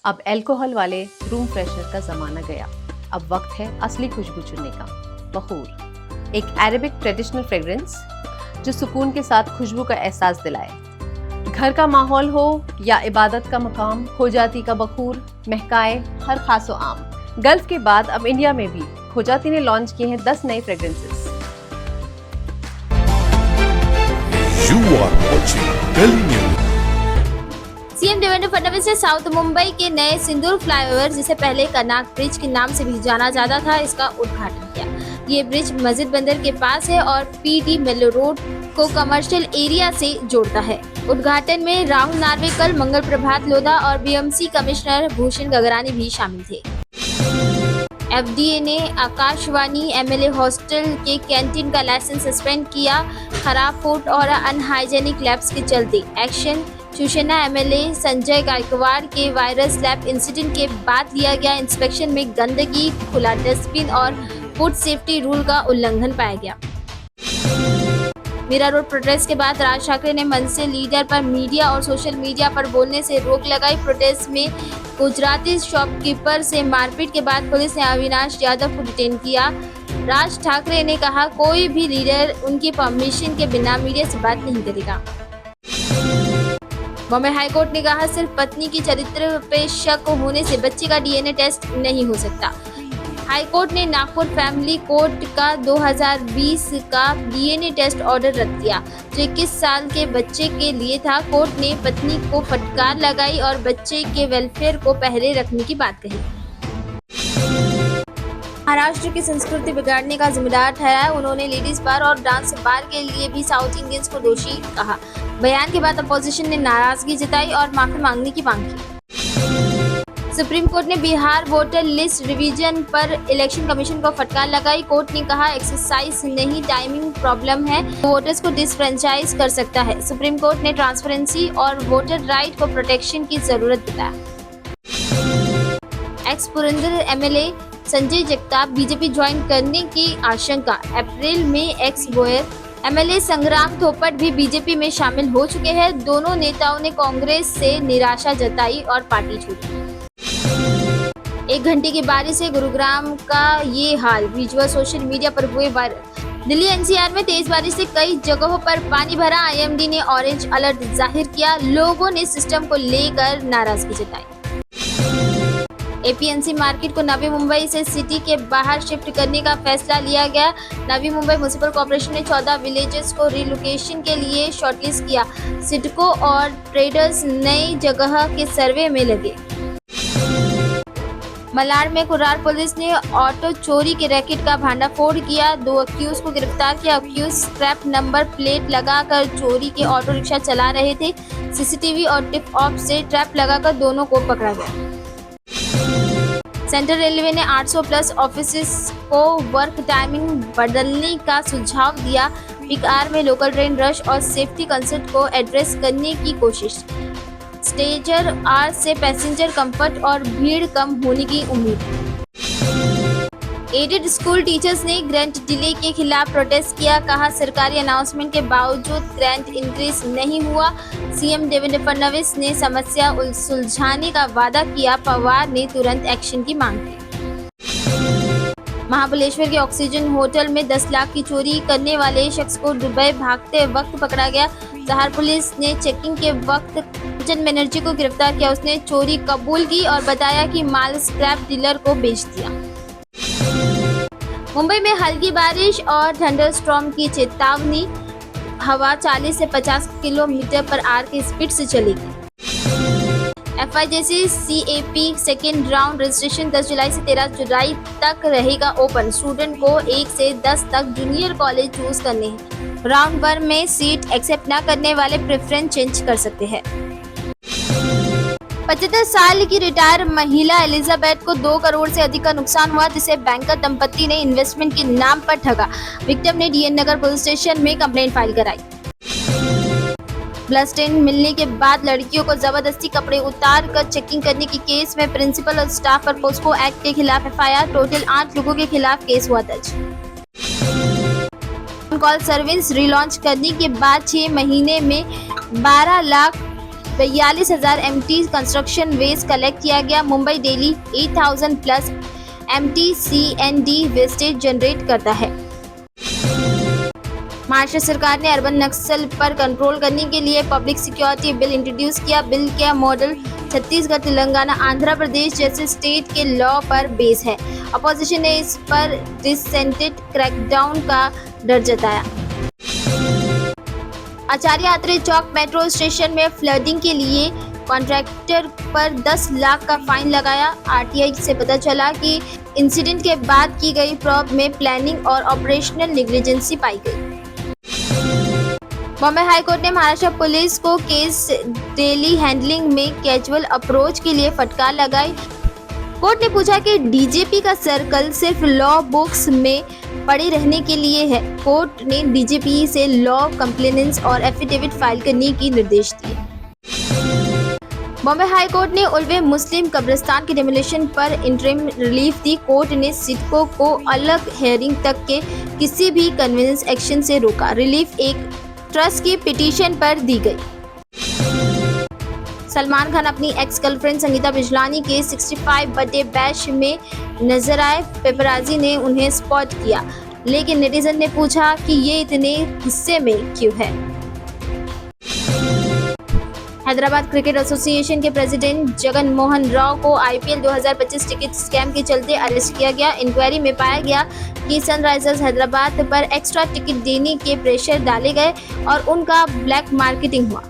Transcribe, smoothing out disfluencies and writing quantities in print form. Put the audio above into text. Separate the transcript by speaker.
Speaker 1: अब अल्कोहल वाले room freshener का जमाना गया। अब वक्त है असली खुशबू चुनने का। बखूर, एक अरेबिक ट्रेडिशनल फ्रेग्रेंस जो सुकून के साथ खुशबू का एहसास दिलाए। घर का माहौल हो या इबादत का मकाम, खोजाती का बखूर महकाए हर खासो आम। गल्फ के बाद अब इंडिया में भी खोजाती ने लॉन्च किए हैं 10 नए fragrances.
Speaker 2: You are watching Delhi News.
Speaker 3: CM Devendra Fadnavis ने साउथ मुंबई के नए सिंदूर फ्लाईओवर, जिसे पहले कर्नाक ब्रिज के नाम से भी जाना जाता था, इसका उद्घाटन किया। ये ब्रिज मस्जिद बंदर के पास है और पीडी मेलो रोड को कमर्शियल एरिया से जोड़ता है। उद्घाटन में राहुल नार्वेकर, मंगल प्रभात लोधा और बीएमसी कमिश्नर भूषण गगरानी भी शामिल थे। एफडीए ने आकाशवाणी एमएलए हॉस्टल के कैंटीन का लाइसेंस सस्पेंड किया। खराब फूड और अनहाइजेनिक लैब्स के चलते एक्शन। शिवसेना एमएलए संजय गायकवाड़ के वायरस लैब इंसिडेंट के बाद लिया गया इंस्पेक्शन में गंदगी, खुला डस्टबिन और फूड सेफ्टी रूल का उल्लंघन पाया गया। मीरा रोड प्रोटेस्ट के बाद राज ठाकरे ने मनसे लीडर पर मीडिया और सोशल मीडिया पर बोलने से रोक लगाई। प्रोटेस्ट में गुजराती शॉपकीपर से मारपीट के बाद पुलिस ने अविनाश यादव को डिटेन किया। राज ठाकरे ने कहा, कोई भी लीडर उनकी परमिशन के बिना मीडिया से बात नहीं करेगा। बॉम्बे हाईकोर्ट ने कहा, सिर्फ पत्नी की चरित्र पे शक होने से बच्चे का डीएनए टेस्ट नहीं हो सकता। हाईकोर्ट ने नागपुर फैमिली कोर्ट का 2020 का डीएनए टेस्ट ऑर्डर रद्द किया, जो 21 साल के बच्चे के लिए था। कोर्ट ने पत्नी को फटकार लगाई और बच्चे के वेलफेयर को पहले रखने की बात कही। महाराष्ट्र की संस्कृति बिगाड़ने का जिम्मेदार ठहराया। उन्होंने लेडीज बार और डांस बार के लिए भी साउथ इंडियंस को दोषी कहा। बयान के बाद अपोजिशन ने नाराजगी जताई और माफी मांगने की मांग की। सुप्रीम कोर्ट ने बिहार वोटर लिस्ट रिवीजन पर इलेक्शन कमीशन को फटकार लगाई। कोर्ट ने कहा, एक्सरसाइज नहीं, टाइमिंग प्रॉब्लम है, वोटर्स को डिसफ्रेंचाइज कर सकता है। सुप्रीम कोर्ट ने ट्रांसपेरेंसी और वोटर राइट को प्रोटेक्शन की जरूरत बताया। X Purandar MLA Sanjay Jagtap BJP join करने की आशंका। अप्रैल में एक्स बोयर एमएलए संग्राम थोपट भी बीजेपी में शामिल हो चुके हैं। दोनों नेताओं ने कांग्रेस से निराशा जताई और पार्टी छोड़ी। 1 घंटे की बारिश से गुरुग्राम का ये हाल, विजुअल सोशल मीडिया पर हुए वायरल। दिल्ली एनसीआर में तेज बारिश से कई जगहों पर पानी भरा। आईएमडी ने ऑरेंज अलर्ट जाहिर किया। लोगों ने सिस्टम को लेकर नाराजगी जताई। एपीएमसी मार्केट को नवी मुंबई से सिटी के बाहर शिफ्ट करने का फैसला लिया गया। नवी मुंबई म्युनिसिपल कॉर्पोरेशन ने 14 विलेजेस को रिलोकेशन के लिए शॉर्टलिस्ट किया। सिडको और ट्रेडर्स नई जगह के सर्वे में लगे। मलाड में कुर्रार पुलिस ने ऑटो चोरी के रैकेट का भांडाफोड़ किया। 2 अक्यूज को गिरफ्तार किया। अक्यूज स्क्रैप नंबर प्लेट लगाकर चोरी के ऑटो रिक्शा चला रहे थे। सीसीटीवी और टिप ऑफ से ट्रैप लगाकर दोनों को पकड़ा गया। सेंट्रल रेलवे ने 800 प्लस ऑफिसेस को वर्क टाइमिंग बदलने का सुझाव दिया। पीक आवर में लोकल ट्रेन रश और सेफ्टी कंसर्न को एड्रेस करने की कोशिश। स्टेजर आवर से पैसेंजर कंफर्ट और भीड़ कम होने की उम्मीद। एडेड स्कूल टीचर्स ने ग्रांट डिले के खिलाफ प्रोटेस्ट किया। कहा, सरकारी अनाउंसमेंट के बावजूद ग्रांट इंक्रीज नहीं हुआ। सीएम देवेंद्र फडणवीस ने समस्या सुलझाने का वादा किया। पवार ने तुरंत एक्शन की मांग की। महाबलेश्वर के ऑक्सीजन होटल में 10 लाख की चोरी करने वाले शख्स को दुबई भागते वक्त पकड़ा गया। शहर पुलिस ने चेकिंग के वक्त कंचन बनर्जी को गिरफ्तार किया। उसने चोरी कबूल की और बताया कि माल स्क्रैप डीलर को बेच दिया। मुंबई में हल्की बारिश और थंडरस्टॉर्म की चेतावनी। हवा 40 से 50 किलोमीटर पर आवर की स्पीड से चलेगी। FIJC CAP second round registration 10 जुलाई से 13 जुलाई तक रहेगा ओपन। स्टूडेंट को 1 से 10 तक जूनियर कॉलेज चूज करने हैं। राउंड 1 में सीट एक्सेप्ट न करने वाले प्रेफरेंस चेंज कर सकते हैं। 75 साल की रिटायर महिला एलिजाबेथ को 2 करोड़ से अधिक का नुकसान हुआ, जिसे बैंकर दंपति ने इन्वेस्टमेंट के नाम पर ठगा। विक्टिम ने डीएन नगर पुलिस स्टेशन में कंप्लेंट फाइल कराई। ब्लड स्टेन मिलने के बाद लड़कियों को जबरदस्ती कपड़े उतार कर चेकिंग करने के केस में प्रिंसिपल और स्टाफ पर पोस्को एक्ट के खिलाफ एफआईआर। टोटल 8 लोगों के खिलाफ केस हुआ दर्ज। कॉल सर्विस रिलॉन्च करने के बाद 6 महीने में 12 lakh 42,000 MT construction waste collect किया गया। Mumbai daily 8,000 plus MT CND wastage generate करता है। महाराष्ट्र सरकार ने अर्बन नक्सल पर कंट्रोल करने के लिए पब्लिक सिक्योरिटी बिल इंट्रोड्यूस किया। बिल का मॉडल छत्तीसगढ़, तेलंगाना, आंध्र प्रदेश जैसे स्टेट के लॉ पर बेस है। अपोजिशन ने इस पर डिसेंटेड क्रैकडाउन का डर जताया। आचार्य आत्रेय चौक मेट्रो स्टेशन में फ्लडिंग के लिए कॉन्ट्रैक्टर पर 10 लाख का फाइन लगाया। RTI से पता चला कि इंसिडेंट के बाद की गई प्रॉब में प्लानिंग और ऑपरेशनल नेग्लिजेंसी पाई गई। बॉम्बे हाई कोर्ट ने महाराष्ट्र पुलिस को केस डेली हैंडलिंग में कैजुअल अप्रोच के लिए फटकार लगाई। कोर्ट ने पूछा कि DGP का सर्कल सिर्फ लॉ बुक्स में पड़े रहने के लिए है। कोर्ट ने DGP से लॉ कंप्लेनेंस और एफिडेविट फाइल करने की निर्देश दिए। बॉम्बे हाई कोर्ट ने उल्वे मुस्लिम कब्रिस्तान की डिमोलिशन पर इंटरिम रिलीफ दी। कोर्ट ने सिडको को अलग हेयरिंग तक के किसी भी कन्वीनियंस एक्शन से रोका। रिलीफ एक ट्रस्ट की पिटीशन पर दी गई। सलमान खान अपनी एक्स गर्लफ्रेंड संगीता बिजलानी के 65 बर्थडे बैश में नजर आए। पेपराजी ने उन्हें स्पॉट किया, लेकिन नेटिजन ने पूछा कि ये इतने गुस्से में क्यों है। हैदराबाद क्रिकेट एसोसिएशन के प्रेसिडेंट जगन मोहन राव को IPL 2025 टिकट स्कैम के चलते अरेस्ट किया गया। इंक्वायरी में पाया गया कि सनराइजर्स हैदराबाद पर एक्स्ट्रा टिकट देने के प्रेशर डाले गए और उनका ब्लैक मार्केटिंग हुआ।